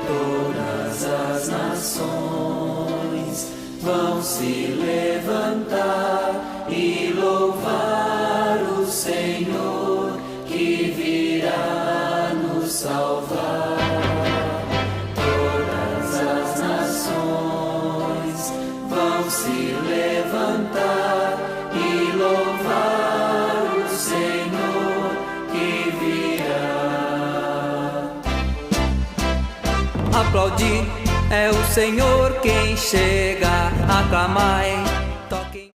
Todas as nações vão se levantar e louvar o Senhor que virá nos salvar. Todas as nações vão se levantar e louvar o Senhor que virá. Aplaudir é o Senhor quem chega, aclamai, toquem.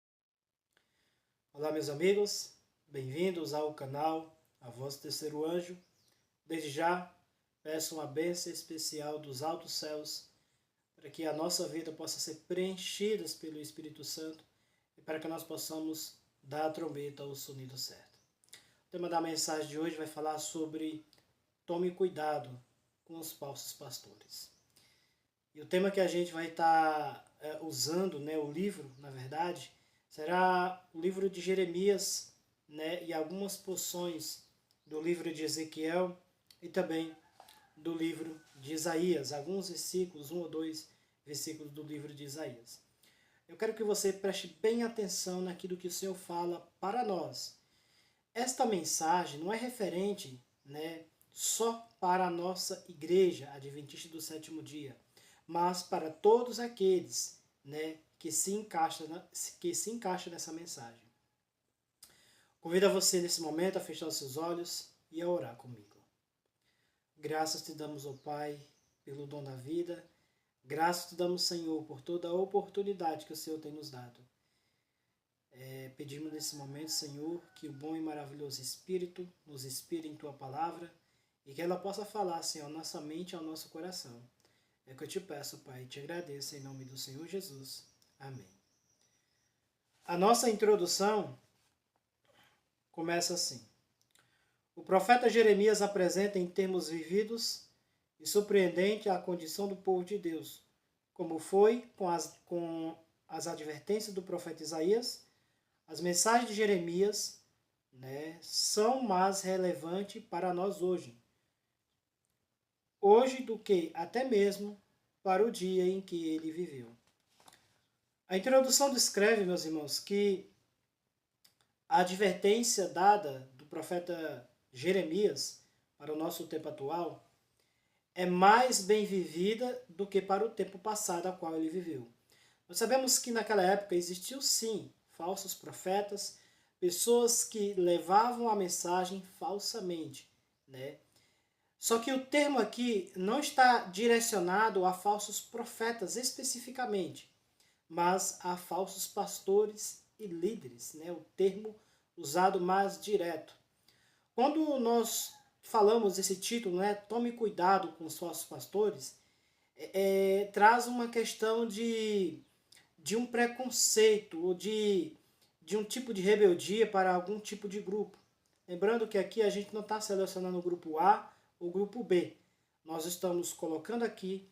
Olá meus amigos, bem-vindos ao canal A Voz do Terceiro Anjo. Desde já, peço uma bênção especial dos altos céus para que a nossa vida possa ser preenchida pelo Espírito Santo e para que nós possamos dar a trombeta ao sonido certo. O tema da mensagem de hoje vai falar sobre tome cuidado com os falsos pastores. E o tema que a gente vai estar usando, o livro, na verdade, será o livro de Jeremias, e algumas porções do livro de Ezequiel e também do livro de Isaías, alguns versículos, 1 ou 2 versículos do livro de Isaías. Eu quero que você preste bem atenção naquilo que o Senhor fala para nós. Esta mensagem não é referente, só para a nossa igreja adventista do sétimo dia, mas para todos aqueles, que se encaixa nessa mensagem. Convido a você nesse momento a fechar os seus olhos e a orar comigo. Graças te damos, ó Pai, pelo dom da vida. Graças te damos, Senhor, por toda a oportunidade que o Senhor tem nos dado. Pedimos nesse momento, Senhor, que o bom e maravilhoso Espírito nos inspire em Tua palavra e que ela possa falar, Senhor, à nossa mente e ao nosso coração. É o que eu te peço, Pai, e te agradeço em nome do Senhor Jesus. Amém. A nossa introdução começa assim. O profeta Jeremias apresenta em termos vividos e surpreendente a condição do povo de Deus, como foi com as advertências do profeta Isaías. As mensagens de Jeremias são mais relevantes para nós hoje do que até mesmo para o dia em que ele viveu. A introdução descreve, meus irmãos, que a advertência dada do profeta Jeremias para o nosso tempo atual é mais bem vivida do que para o tempo passado a qual ele viveu. Nós sabemos que naquela época existiu sim falsos profetas, pessoas que levavam a mensagem falsamente, Só que o termo aqui não está direcionado a falsos profetas especificamente, mas a falsos pastores e líderes, o termo usado mais direto. Quando nós falamos esse título, tome cuidado com os falsos pastores, traz uma questão de um preconceito ou de um tipo de rebeldia para algum tipo de grupo. Lembrando que aqui a gente não está selecionando o grupo A ou o grupo B. Nós estamos colocando aqui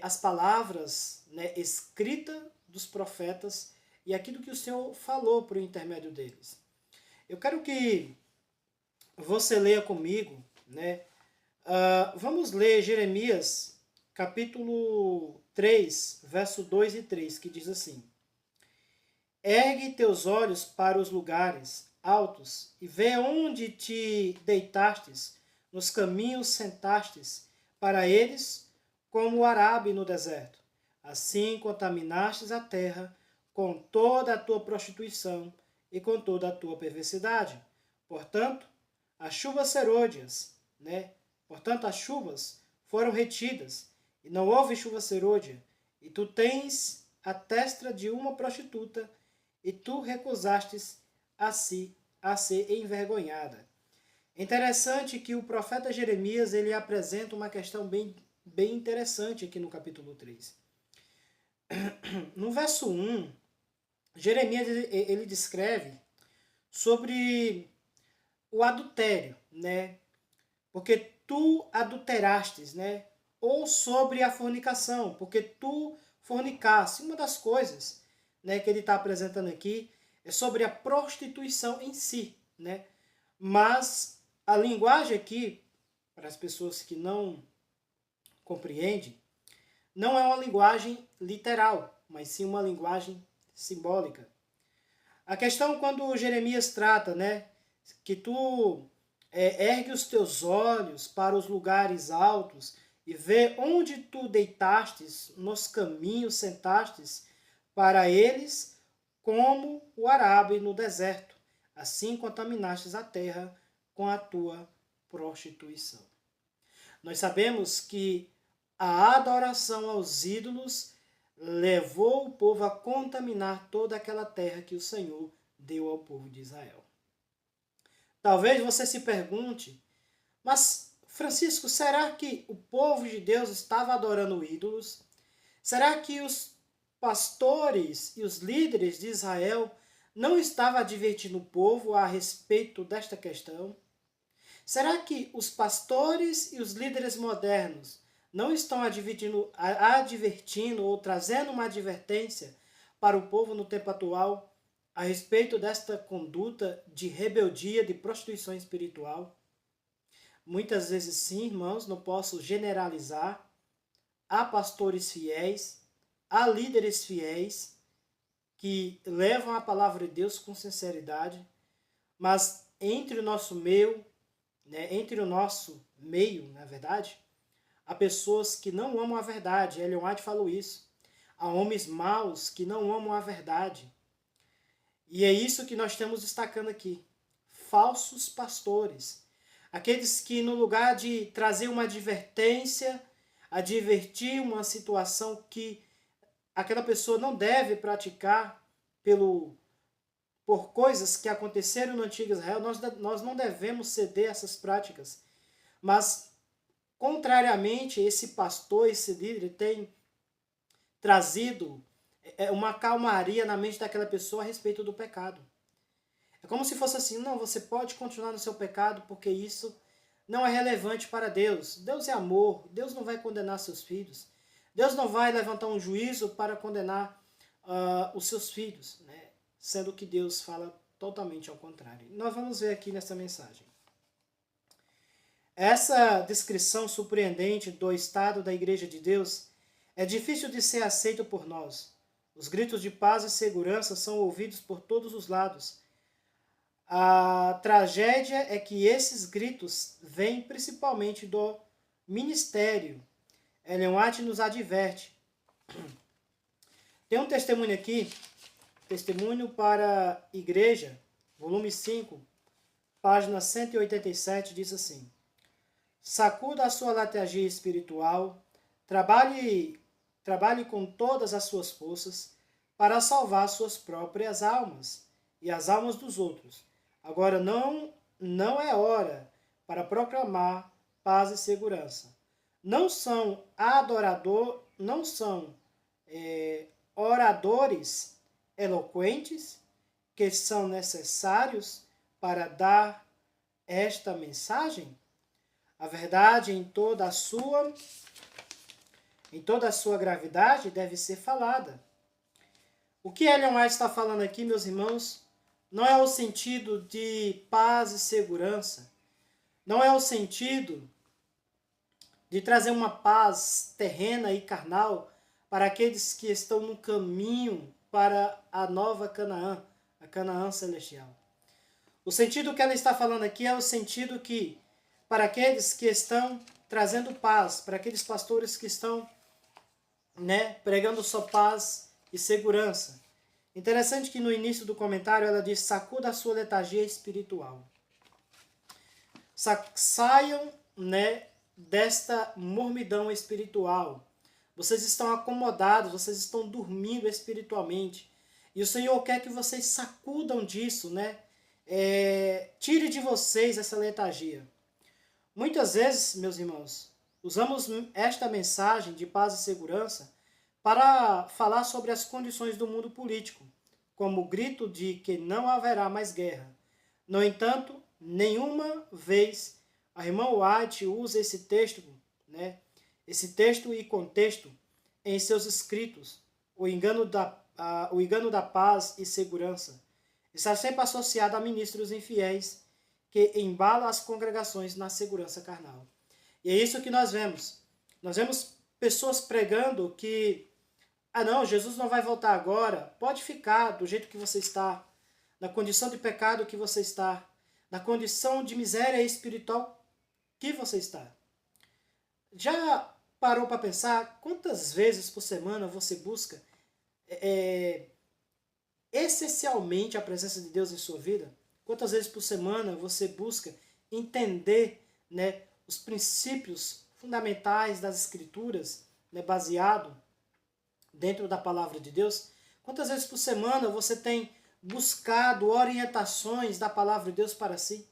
as palavras escritas dos profetas e aquilo que o Senhor falou por intermédio deles. Eu quero que você leia comigo, vamos ler Jeremias, capítulo 3, verso 2 e 3, que diz assim: Ergue teus olhos para os lugares altos e vê onde te deitastes, nos caminhos sentastes, para eles como o Arabe no deserto. Assim contaminastes a terra com toda a tua prostituição e com toda a tua perversidade. Portanto, as chuvas serôdias, Portanto, as chuvas foram retidas, e não houve chuva serôdia, e tu tens a testa de uma prostituta, e tu recusastes a ser envergonhada. É interessante que o profeta Jeremias ele apresenta uma questão bem interessante aqui no capítulo 3. No verso 1, Jeremias ele descreve sobre o adultério, porque tu adulterastes, ou sobre a fornicação, porque tu fornicaste. Uma das coisas, que ele está apresentando aqui é sobre a prostituição em si, Mas a linguagem aqui, para as pessoas que não compreende, não é uma linguagem literal, mas sim uma linguagem simbólica. A questão quando Jeremias trata, né, que tu ergue os teus olhos para os lugares altos e vê onde tu deitastes, nos caminhos sentastes para eles, como o Arabe no deserto. Assim contaminastes a terra com a tua prostituição. Nós sabemos que a adoração aos ídolos levou o povo a contaminar toda aquela terra que o Senhor deu ao povo de Israel. Talvez você se pergunte, mas Francisco, será que o povo de Deus estava adorando ídolos? Será que os pastores e os líderes de Israel não estavam advertindo o povo a respeito desta questão? Será que os pastores e os líderes modernos não estão advertindo ou trazendo uma advertência para o povo no tempo atual a respeito desta conduta de rebeldia, de prostituição espiritual? Muitas vezes sim, irmãos, não posso generalizar. Há pastores fiéis, há líderes fiéis que levam a palavra de Deus com sinceridade, mas entre o nosso meio, na verdade, há pessoas que não amam a verdade. Ellen White falou isso. Há homens maus que não amam a verdade. E é isso que nós estamos destacando aqui. Falsos pastores. Aqueles que, no lugar de trazer uma advertência, advertir uma situação que aquela pessoa não deve praticar por coisas que aconteceram no antigo Israel, nós não devemos ceder a essas práticas. Mas, contrariamente, esse pastor, esse líder tem trazido uma calmaria na mente daquela pessoa a respeito do pecado. É como se fosse assim, não, você pode continuar no seu pecado porque isso não é relevante para Deus. Deus é amor, Deus não vai condenar seus filhos. Deus não vai levantar um juízo para condenar os seus filhos, né? Sendo que Deus fala totalmente ao contrário. Nós vamos ver aqui nessa mensagem. Essa descrição surpreendente do estado da Igreja de Deus é difícil de ser aceito por nós. Os gritos de paz e segurança são ouvidos por todos os lados. A tragédia é que esses gritos vêm principalmente do ministério. Ellen White nos adverte. Tem um testemunho aqui, Testemunho para a Igreja, volume 5, página 187, diz assim: sacuda a sua letargia espiritual, trabalhe com todas as suas forças para salvar suas próprias almas e as almas dos outros. Agora não é hora para proclamar paz e segurança. Não são oradores eloquentes que são necessários para dar esta mensagem? A verdade em toda a sua gravidade deve ser falada. O que Ellen White está falando aqui, meus irmãos, não é o sentido de paz e segurança, não é o sentido de trazer uma paz terrena e carnal para aqueles que estão no caminho para a nova Canaã, a Canaã celestial. O sentido que ela está falando aqui é o sentido que, para aqueles que estão trazendo paz, para aqueles pastores que estão pregando só paz e segurança. Interessante que no início do comentário ela diz: sacuda a sua letargia espiritual. Saiam desta mormidão espiritual. Vocês estão acomodados, vocês estão dormindo espiritualmente. E o Senhor quer que vocês sacudam disso, tire de vocês essa letargia. Muitas vezes, meus irmãos, usamos esta mensagem de paz e segurança para falar sobre as condições do mundo político, como o grito de que não haverá mais guerra. No entanto, nenhuma vez a irmã White usa esse texto, esse texto e contexto em seus escritos, o engano da paz e segurança. Está sempre associado a ministros infiéis que embalam as congregações na segurança carnal. E é isso que nós vemos. Nós vemos pessoas pregando que, não, Jesus não vai voltar agora, pode ficar do jeito que você está, na condição de pecado que você está, na condição de miséria espiritual que você está. Já parou para pensar quantas vezes por semana você busca essencialmente a presença de Deus em sua vida? Quantas vezes por semana você busca entender, né, os princípios fundamentais das Escrituras, né, baseado dentro da palavra de Deus? Quantas vezes por semana você tem buscado orientações da palavra de Deus para si?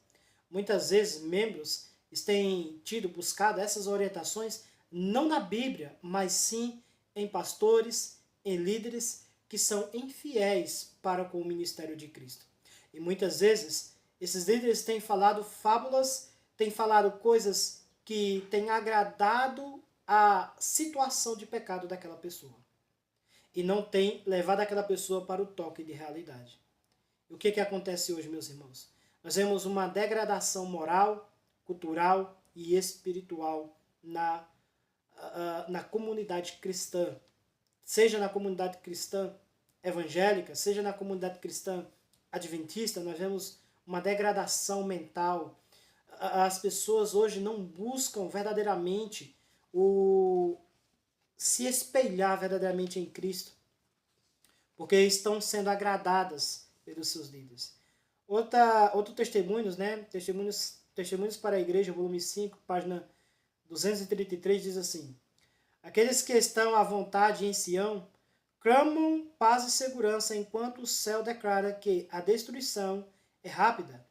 Muitas vezes membros têm buscado essas orientações não na Bíblia, mas sim em pastores, em líderes que são infiéis para com o ministério de Cristo. E muitas vezes esses líderes têm falado fábulas, têm falado coisas que têm agradado a situação de pecado daquela pessoa. E não têm levado aquela pessoa para o toque de realidade. E o que acontece hoje, meus irmãos? Nós vemos uma degradação moral, cultural e espiritual na comunidade cristã. Seja na comunidade cristã evangélica, seja na comunidade cristã adventista, nós vemos uma degradação mental. As pessoas hoje não buscam verdadeiramente se espelhar verdadeiramente em Cristo, porque estão sendo agradadas pelos seus líderes. Outro testemunhos, né? Testemunhos para a Igreja, volume 5, página 233, diz assim: aqueles que estão à vontade em Sião clamam paz e segurança, enquanto o céu declara que a destruição é rápida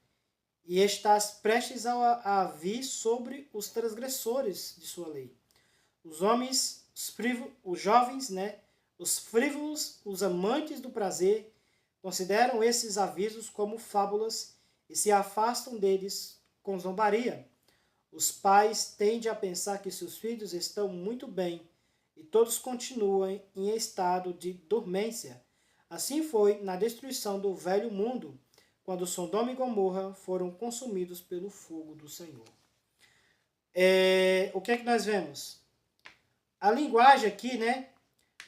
e estás prestes a vir sobre os transgressores de sua lei. Os homens, os jovens, né, os frívolos, os amantes do prazer, consideram esses avisos como fábulas e se afastam deles com zombaria. Os pais tendem a pensar que seus filhos estão muito bem e todos continuam em estado de dormência. Assim foi na destruição do velho mundo, quando Sodoma e Gomorra foram consumidos pelo fogo do Senhor. O que é que nós vemos? A linguagem aqui, né?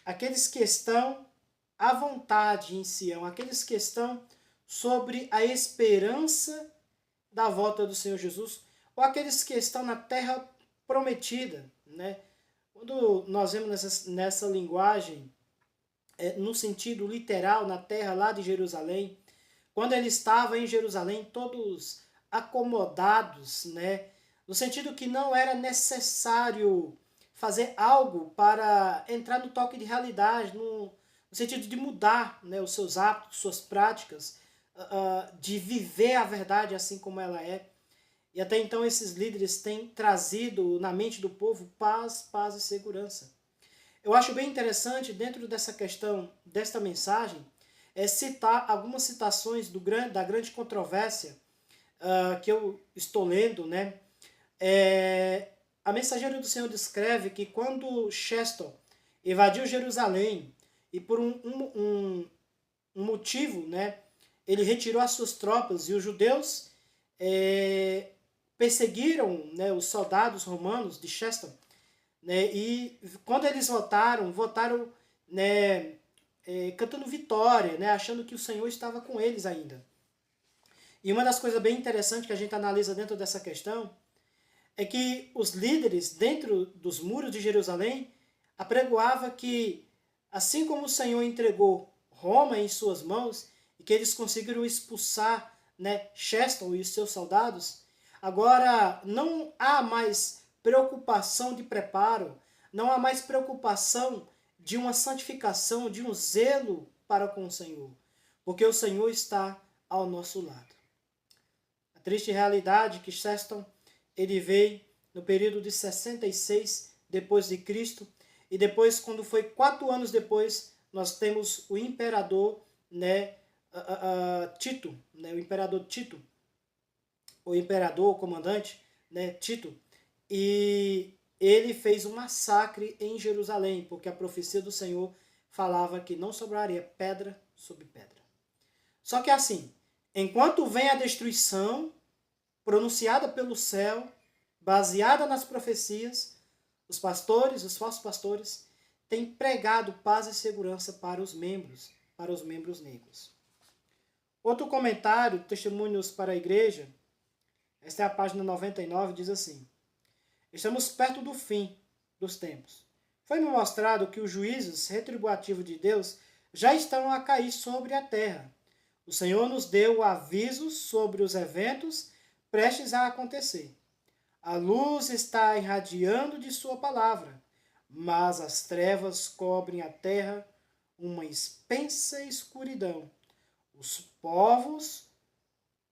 Aqueles que estão à vontade em Sião, aqueles que estão sobre a esperança da volta do Senhor Jesus, ou aqueles que estão na terra prometida, né? Quando nós vemos nessa linguagem, no sentido literal, na terra lá de Jerusalém, quando ele estava em Jerusalém, todos acomodados, né? No sentido que não era necessário fazer algo para entrar no toque de realidade, no sentido de mudar, né, os seus hábitos, suas práticas, de viver a verdade assim como ela é. E até então esses líderes têm trazido na mente do povo paz e segurança. Eu acho bem interessante, dentro dessa questão, desta mensagem, citar algumas citações da grande controvérsia que eu estou lendo, né? A Mensageira do Senhor descreve que quando Cheston invadiu Jerusalém e por um motivo, né, ele retirou as suas tropas e os judeus perseguiram, né, os soldados romanos de Cheston, né, e quando eles votaram, né, cantando vitória, né, achando que o Senhor estava com eles ainda. E uma das coisas bem interessantes que a gente analisa dentro dessa questão é que os líderes dentro dos muros de Jerusalém apregoavam que, assim como o Senhor entregou Roma em suas mãos e que eles conseguiram expulsar, né, Cheston e os seus soldados, agora não há mais preocupação de preparo, não há mais preocupação de uma santificação, de um zelo para com o Senhor, porque o Senhor está ao nosso lado. A triste realidade é que Cheston ele veio no período de 66 depois de Cristo, e depois, quando foi 4 anos depois, nós temos o imperador, né, Tito, né, o imperador Tito, o comandante, né, Tito, e ele fez um massacre em Jerusalém, porque a profecia do Senhor falava que não sobraria pedra sobre pedra. Só que assim, enquanto vem a destruição pronunciada pelo céu, baseada nas profecias, Os pastores, os falsos pastores, têm pregado paz e segurança para os membros negros. Outro comentário, Testemunhos para a Igreja, esta é a página 99, diz assim: estamos perto do fim dos tempos. Foi-me mostrado que os juízos retributivos de Deus já estão a cair sobre a terra. O Senhor nos deu avisos sobre os eventos prestes a acontecer. A luz está irradiando de sua palavra, mas as trevas cobrem a terra uma espessa escuridão. Os povos,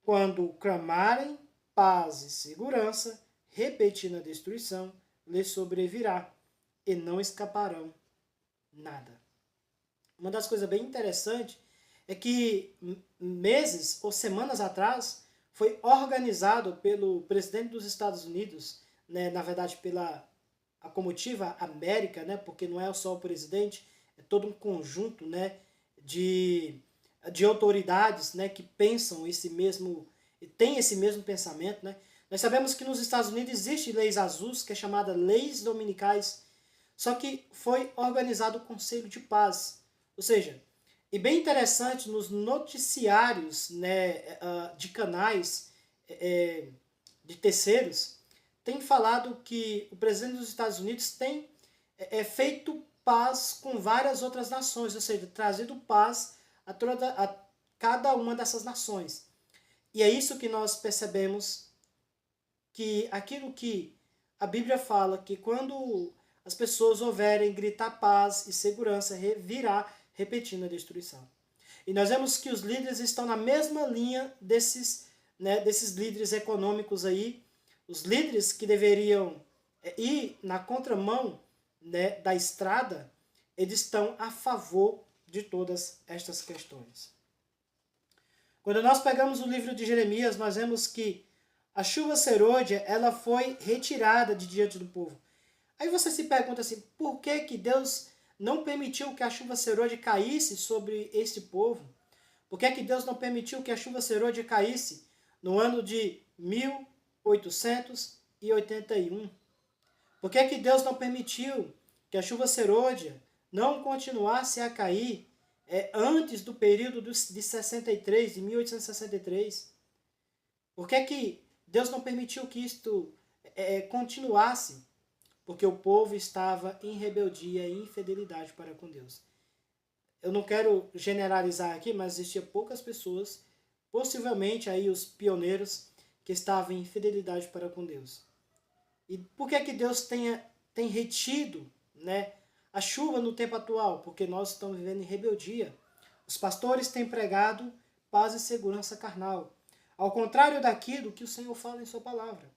quando clamarem paz e segurança, repetindo a destruição, lhes sobrevirá, e não escaparão nada. Uma das coisas bem interessantes é que meses ou semanas atrás foi organizado pelo presidente dos Estados Unidos, né, na verdade a comitiva América, né, porque não é só o presidente, é todo um conjunto, né, de autoridades, né, que pensam tem esse mesmo pensamento, né. Nós sabemos que nos Estados Unidos existem leis azuis, que é chamada leis dominicais, só que foi organizado o Conselho de Paz. Ou seja, e bem interessante, nos noticiários, né, de canais de terceiros, tem falado que o presidente dos Estados Unidos tem feito paz com várias outras nações, ou seja, trazido paz a cada uma dessas nações. E é isso que nós percebemos, que aquilo que a Bíblia fala, que quando as pessoas ouverem gritar paz e segurança, virá repetindo a destruição. E nós vemos que os líderes estão na mesma linha desses líderes econômicos aí, os líderes que deveriam ir na contramão, né, da estrada, eles estão a favor de todas estas questões. Quando nós pegamos o livro de Jeremias, nós vemos que a chuva serôdia, ela foi retirada de diante do povo. Aí você se pergunta assim, por que Deus não permitiu que a chuva serôdia caísse sobre este povo? Por que Deus não permitiu que a chuva serôdia caísse no ano de 1881? Por que Deus não permitiu que a chuva serôdia não continuasse a cair antes do período de 63, de 1863? Por que Deus não permitiu que isto continuasse? Porque o povo estava em rebeldia e infidelidade para com Deus. Eu não quero generalizar aqui, mas existiam poucas pessoas, possivelmente aí os pioneiros, que estavam em infidelidade para com Deus. E por que Deus tem retido, né, a chuva no tempo atual? Porque nós estamos vivendo em rebeldia. Os pastores têm pregado paz e segurança carnal, ao contrário daquilo que o Senhor fala em sua palavra.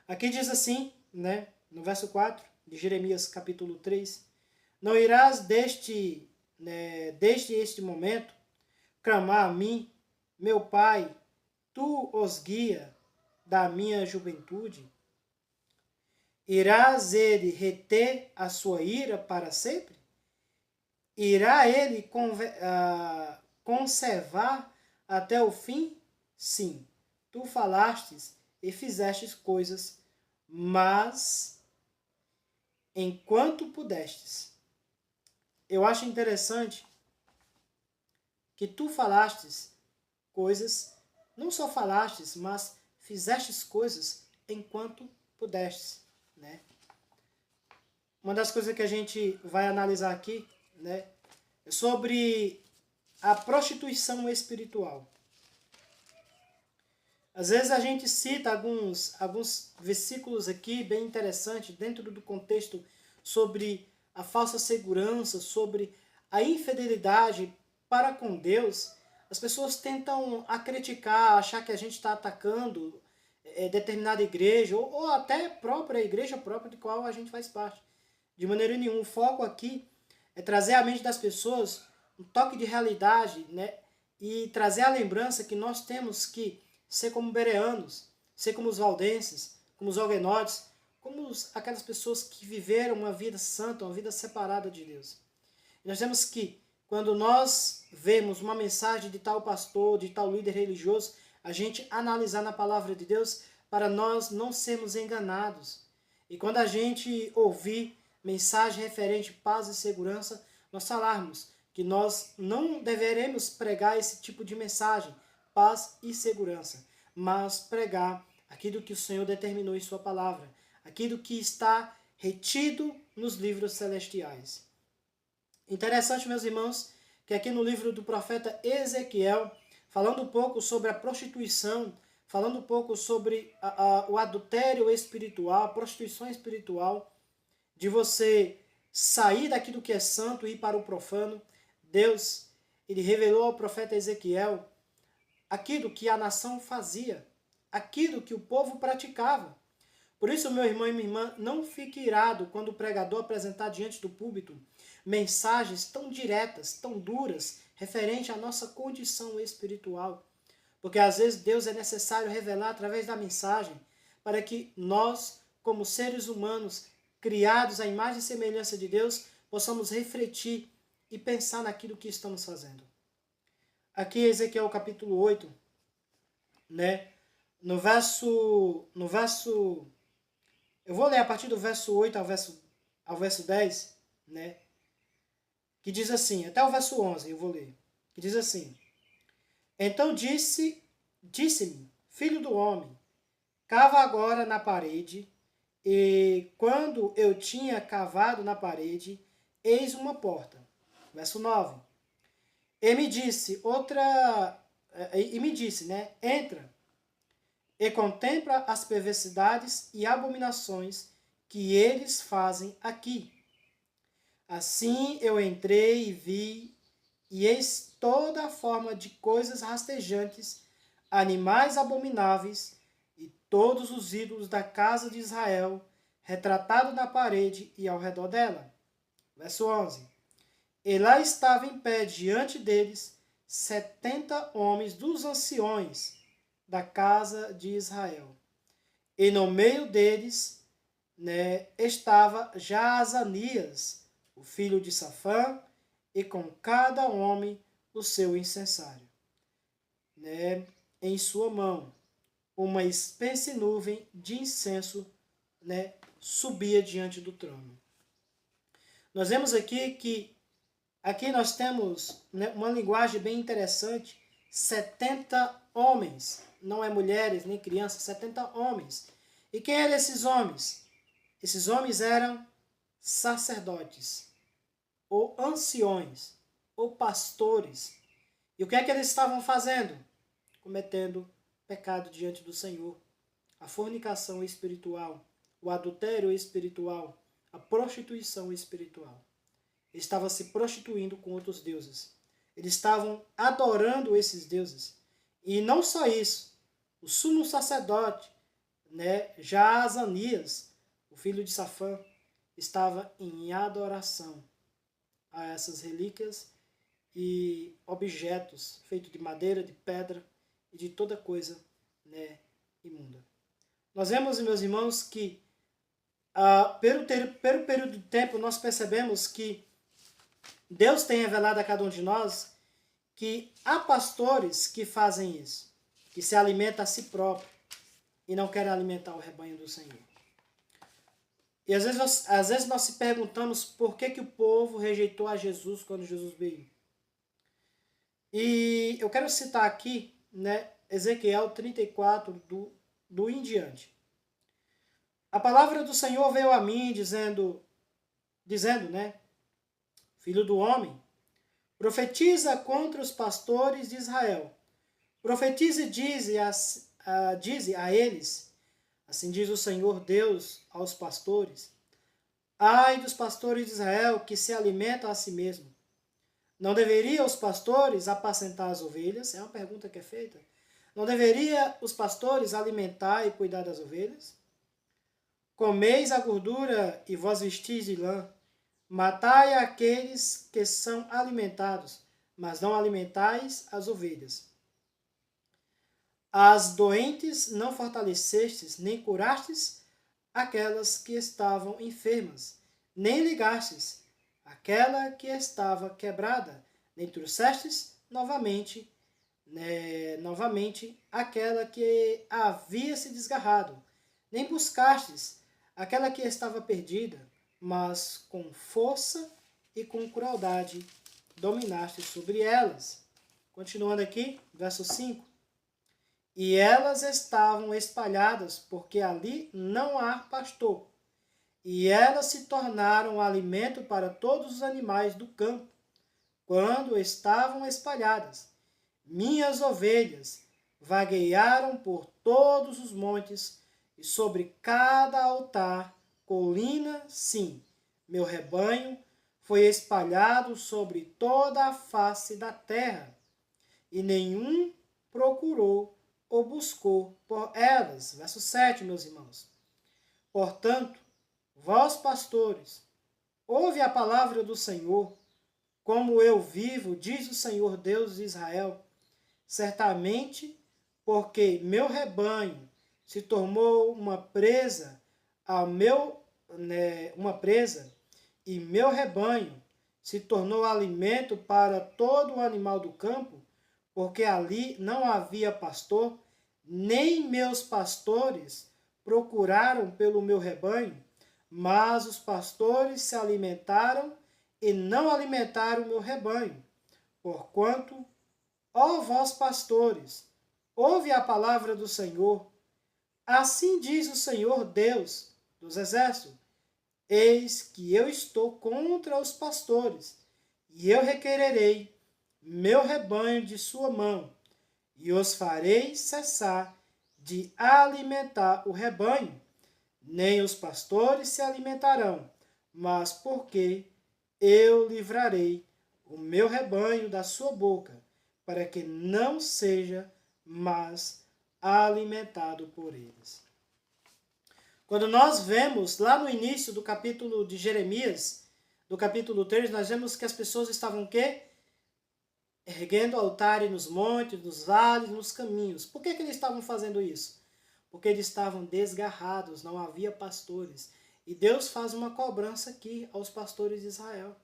Aqui diz assim, né, no verso 4 de Jeremias capítulo 3, não irás desde este momento clamar a mim, meu Pai, tu os guia da minha juventude? Irás ele reter a sua ira para sempre? Irá ele conservar até o fim? Sim, tu falastes e fizestes coisas, mas enquanto pudestes. Eu acho interessante que tu falastes coisas, não só falastes, mas fizestes coisas enquanto pudestes, né? Uma das coisas que a gente vai analisar aqui, né, é sobre a prostituição espiritual. Às vezes a gente cita alguns versículos aqui bem interessantes dentro do contexto sobre a falsa segurança, sobre a infidelidade para com Deus. As pessoas tentam criticar, achar que a gente está atacando determinada igreja ou até a igreja própria de qual a gente faz parte. De maneira nenhuma. O foco aqui é trazer à mente das pessoas um toque de realidade, né, e trazer a lembrança que nós temos que ser como bereanos, ser como os valdenses, como os huguenotes, como aquelas pessoas que viveram uma vida santa, uma vida separada de Deus. E nós temos que, quando nós vemos uma mensagem de tal pastor, de tal líder religioso, a gente analisar na palavra de Deus para nós não sermos enganados. E quando a gente ouvir mensagem referente paz e segurança, nós falarmos que nós não deveremos pregar esse tipo de mensagem, paz e segurança, mas pregar aquilo que o Senhor determinou em sua palavra, aquilo que está retido nos livros celestiais. Interessante, meus irmãos, que aqui no livro do profeta Ezequiel, falando um pouco sobre a prostituição, falando um pouco sobre o adultério espiritual, a prostituição espiritual, de você sair daquilo que é santo e ir para o profano, Deus, ele revelou ao profeta Ezequiel aquilo que a nação fazia, aquilo que o povo praticava. Por isso, meu irmão e minha irmã, não fique irado quando o pregador apresentar diante do púlpito mensagens tão diretas, tão duras, referente à nossa condição espiritual. Porque às vezes Deus é necessário revelar através da mensagem para que nós, como seres humanos, criados à imagem e semelhança de Deus, possamos refletir e pensar naquilo que estamos fazendo. Aqui Ezequiel capítulo 8, né? No verso eu vou ler a partir do verso 8 ao verso 10, né? Que diz assim, até o verso 11 eu vou ler. Que diz assim: Então disse-me, filho do homem, cava agora na parede. E quando eu tinha cavado na parede, eis uma porta. Verso 9. E me disse, né? Entra e contempla as perversidades e abominações que eles fazem aqui. Assim eu entrei e vi, e eis toda a forma de coisas rastejantes, animais abomináveis, e todos os ídolos da casa de Israel, retratados na parede e ao redor dela. Verso 11. E lá estava em pé diante deles 70 homens dos anciões da casa de Israel. E no meio deles, né, estava Jaazanias, o filho de Safã, e com cada homem o seu incensário, né, em sua mão. Uma espessa nuvem de incenso, né, subia diante do trono. Nós vemos aqui que aqui nós temos, né, uma linguagem bem interessante, 70 homens, não é mulheres nem crianças, 70 homens. E quem eram esses homens? Esses homens eram sacerdotes, ou anciões, ou pastores. E o que é que eles estavam fazendo? Cometendo pecado diante do Senhor, a fornicação espiritual, o adultério espiritual, a prostituição espiritual. Eles estavam se prostituindo com outros deuses. Eles estavam adorando esses deuses. E não só isso, o sumo sacerdote, né, Jaazanias, o filho de Safã, estava em adoração a essas relíquias e objetos feitos de madeira, de pedra e de toda coisa, né, imunda. Nós vemos, meus irmãos, que pelo período de tempo nós percebemos que Deus tem revelado a cada um de nós que há pastores que fazem isso, que se alimentam a si próprio e não querem alimentar o rebanho do Senhor. E às vezes nós se perguntamos por que o povo rejeitou a Jesus quando Jesus veio. E eu quero citar aqui, né, Ezequiel 34, do em diante. A palavra do Senhor veio a mim dizendo, né, filho do homem, profetiza contra os pastores de Israel. Profetiza e dize a eles, assim diz o Senhor Deus aos pastores, ai dos pastores de Israel que se alimentam a si mesmo. Não deveriam os pastores apacentar as ovelhas? É uma pergunta que é feita. Não deveria os pastores alimentar e cuidar das ovelhas? Comeis a gordura e vós vestis de lã. Matai aqueles que são alimentados, mas não alimentais as ovelhas. As doentes não fortalecestes, nem curastes aquelas que estavam enfermas, nem ligastes aquela que estava quebrada, nem trouxestes novamente aquela que havia se desgarrado, nem buscastes aquela que estava perdida, mas com força e com crueldade dominaste sobre elas. Continuando aqui, verso 5. E elas estavam espalhadas, porque ali não há pastor. E elas se tornaram alimento para todos os animais do campo, quando estavam espalhadas. Minhas ovelhas vaguearam por todos os montes, e sobre cada altar, colina, sim, meu rebanho foi espalhado sobre toda a face da terra, e nenhum procurou ou buscou por elas. Verso 7, meus irmãos. Portanto, vós, pastores, ouve a palavra do Senhor, como eu vivo, diz o Senhor Deus de Israel, certamente, porque meu rebanho se tornou uma presa e meu rebanho se tornou alimento para todo o animal do campo, porque ali não havia pastor, nem meus pastores procuraram pelo meu rebanho, mas os pastores se alimentaram e não alimentaram o meu rebanho. Porquanto, ó vós pastores, ouve a palavra do Senhor. Assim diz o Senhor Deus dos exércitos: eis que eu estou contra os pastores, e eu requererei meu rebanho de sua mão, e os farei cessar de alimentar o rebanho. Nem os pastores se alimentarão, mas porque eu livrarei o meu rebanho da sua boca, para que não seja mais alimentado por eles. Quando nós vemos lá no início do capítulo de Jeremias, do capítulo 3, nós vemos que as pessoas estavam o quê? Erguendo altares nos montes, nos vales, nos caminhos. Por que eles estavam fazendo isso? Porque eles estavam desgarrados, não havia pastores. E Deus faz uma cobrança aqui aos pastores de Israel.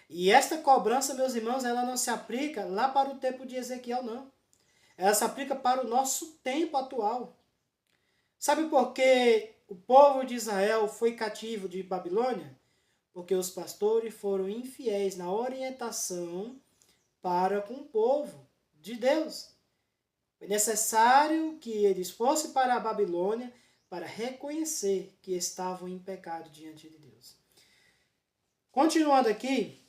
E esta cobrança, meus irmãos, ela não se aplica lá para o tempo de Ezequiel, não. Ela se aplica para o nosso tempo atual. Sabe por que o povo de Israel foi cativo de Babilônia? Porque os pastores foram infiéis na orientação para com o povo de Deus. Foi necessário que eles fossem para a Babilônia para reconhecer que estavam em pecado diante de Deus. Continuando aqui,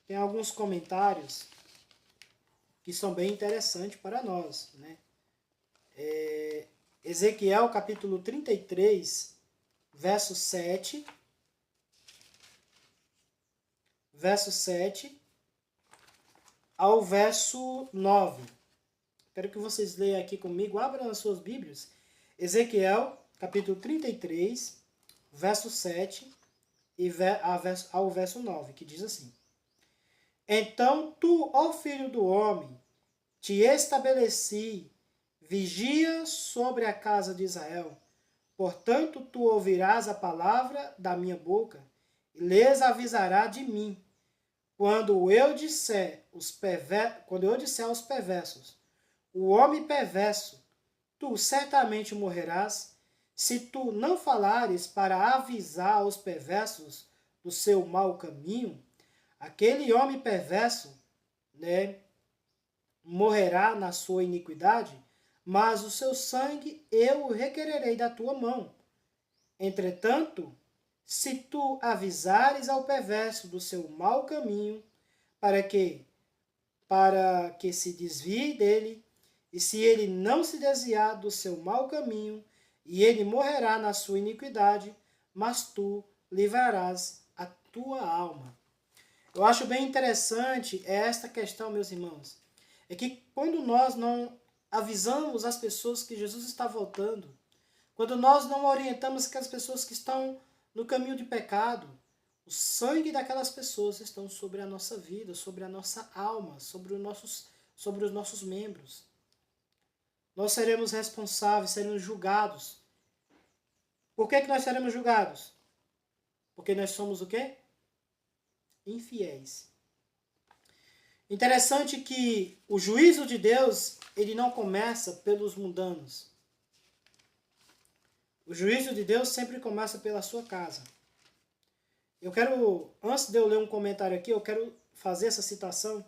tem alguns comentários que são bem interessantes para nós, né? Ezequiel capítulo 33, verso 7 ao verso 9. Quero que vocês leiam aqui comigo, abram as suas Bíblias. Ezequiel capítulo 33, verso 7 ao verso 9, que diz assim: Então tu, ó filho do homem, te estabeleci vigia sobre a casa de Israel. Portanto, tu ouvirás a palavra da minha boca e lhes avisará de mim. Quando eu disser aos perversos, o homem perverso, tu certamente morrerás, se tu não falares para avisar aos perversos do seu mau caminho, aquele homem perverso, morrerá na sua iniquidade, mas o seu sangue eu requererei da tua mão. Entretanto, se tu avisares ao perverso do seu mau caminho, para que se desvie dele, e se ele não se desviar do seu mau caminho, e ele morrerá na sua iniquidade, mas tu livrarás a tua alma. Eu acho bem interessante esta questão, meus irmãos. É que quando nós não avisamos as pessoas que Jesus está voltando, quando nós não orientamos aquelas pessoas que estão no caminho de pecado, o sangue daquelas pessoas estão sobre a nossa vida, sobre a nossa alma, sobre os nossos membros. Nós seremos responsáveis, seremos julgados. Por que nós seremos julgados? Porque nós somos o quê? Infiéis. Interessante que o juízo de Deus, ele não começa pelos mundanos. O juízo de Deus sempre começa pela sua casa. Antes de eu ler um comentário aqui, eu quero fazer essa citação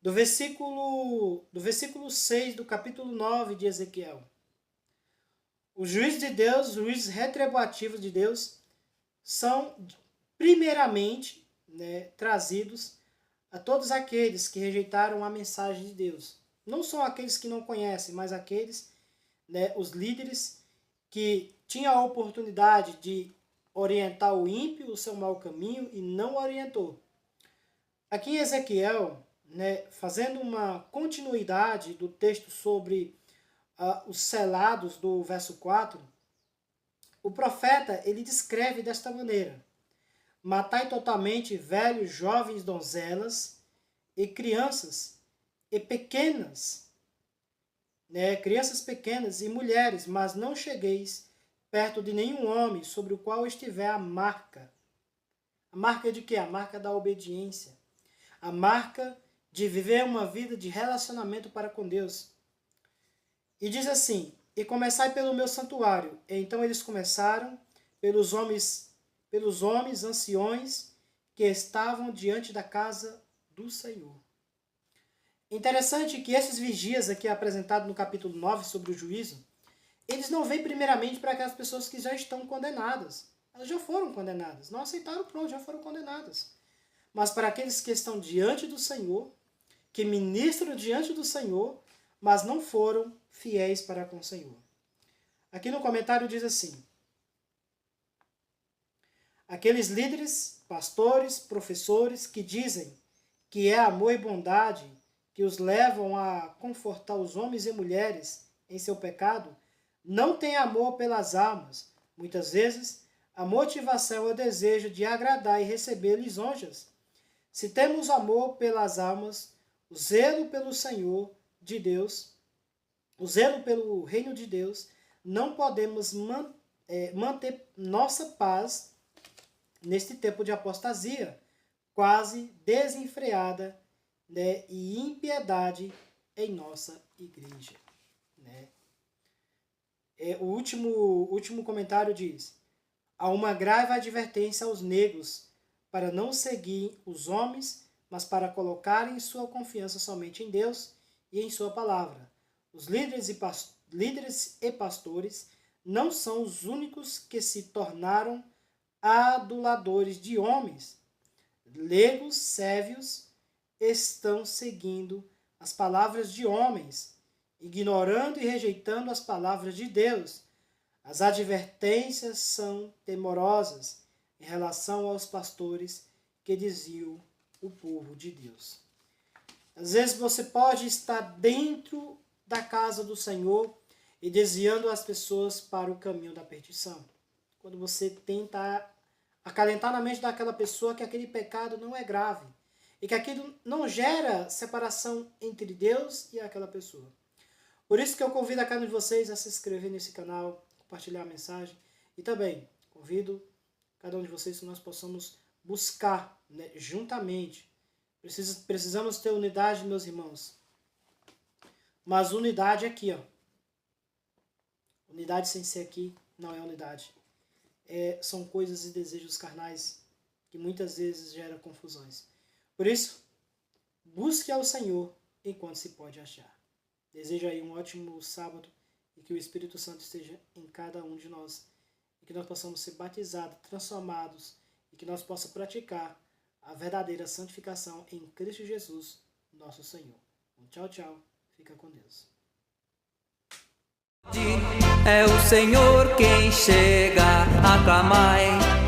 do versículo 6 do capítulo 9 de Ezequiel. Os juízos de Deus, os juízos retributivos de Deus, são primeiramente, trazidos a todos aqueles que rejeitaram a mensagem de Deus. Não são aqueles que não conhecem, mas aqueles, os líderes que tinham a oportunidade de orientar o ímpio, o seu mau caminho, e não orientou. Aqui em Ezequiel, fazendo uma continuidade do texto sobre os selados do verso 4, o profeta ele descreve desta maneira: matai totalmente velhos, jovens, donzelas e crianças e pequenas, crianças pequenas e mulheres, mas não chegueis perto de nenhum homem sobre o qual estiver a marca. A marca de quê? A marca da obediência. A marca de viver uma vida de relacionamento para com Deus. E diz assim: e começai pelo meu santuário. Então eles começaram pelos homens anciões que estavam diante da casa do Senhor. Interessante que esses vigias aqui apresentados no capítulo 9 sobre o juízo, eles não vêm primeiramente para aquelas pessoas que já estão condenadas. Elas já foram condenadas. Não aceitaram, pronto, já foram condenadas. Mas para aqueles que estão diante do Senhor, que ministram diante do Senhor, mas não foram fiéis para com o Senhor. Aqui no comentário diz assim: aqueles líderes, pastores, professores que dizem que é amor e bondade que os levam a confortar os homens e mulheres em seu pecado, não têm amor pelas almas. Muitas vezes, a motivação é o desejo de agradar e receber lisonjas. Se temos amor pelas almas, o zelo pelo Senhor de Deus, o zelo pelo reino de Deus, não podemos manter nossa paz neste tempo de apostasia, quase desenfreada, e impiedade em nossa igreja. O último comentário diz: há uma grave advertência aos negros para não seguir os homens, mas para colocarem sua confiança somente em Deus e em sua palavra. Os líderes e pastores não são os únicos que se tornaram aduladores de homens. Leigos, sérvios, estão seguindo as palavras de homens, ignorando e rejeitando as palavras de Deus. As advertências são temorosas em relação aos pastores que desviam o povo de Deus. Às vezes você pode estar dentro da casa do Senhor e desviando as pessoas para o caminho da perdição. Quando você tenta acalentar na mente daquela pessoa que aquele pecado não é grave e que aquilo não gera separação entre Deus e aquela pessoa. Por isso que eu convido a cada um de vocês a se inscrever nesse canal, compartilhar a mensagem, e também convido cada um de vocês que nós possamos buscar, juntamente. Precisamos ter unidade, meus irmãos. Mas unidade aqui, unidade sem ser aqui não é unidade. São coisas e desejos carnais que muitas vezes geram confusões. Por isso, busque ao Senhor enquanto se pode achar. Desejo aí um ótimo sábado e que o Espírito Santo esteja em cada um de nós. E que nós possamos ser batizados, transformados e que nós possamos praticar a verdadeira santificação em Cristo Jesus, nosso Senhor. Tchau, tchau. Fica com Deus. É o Senhor quem chega a clamar.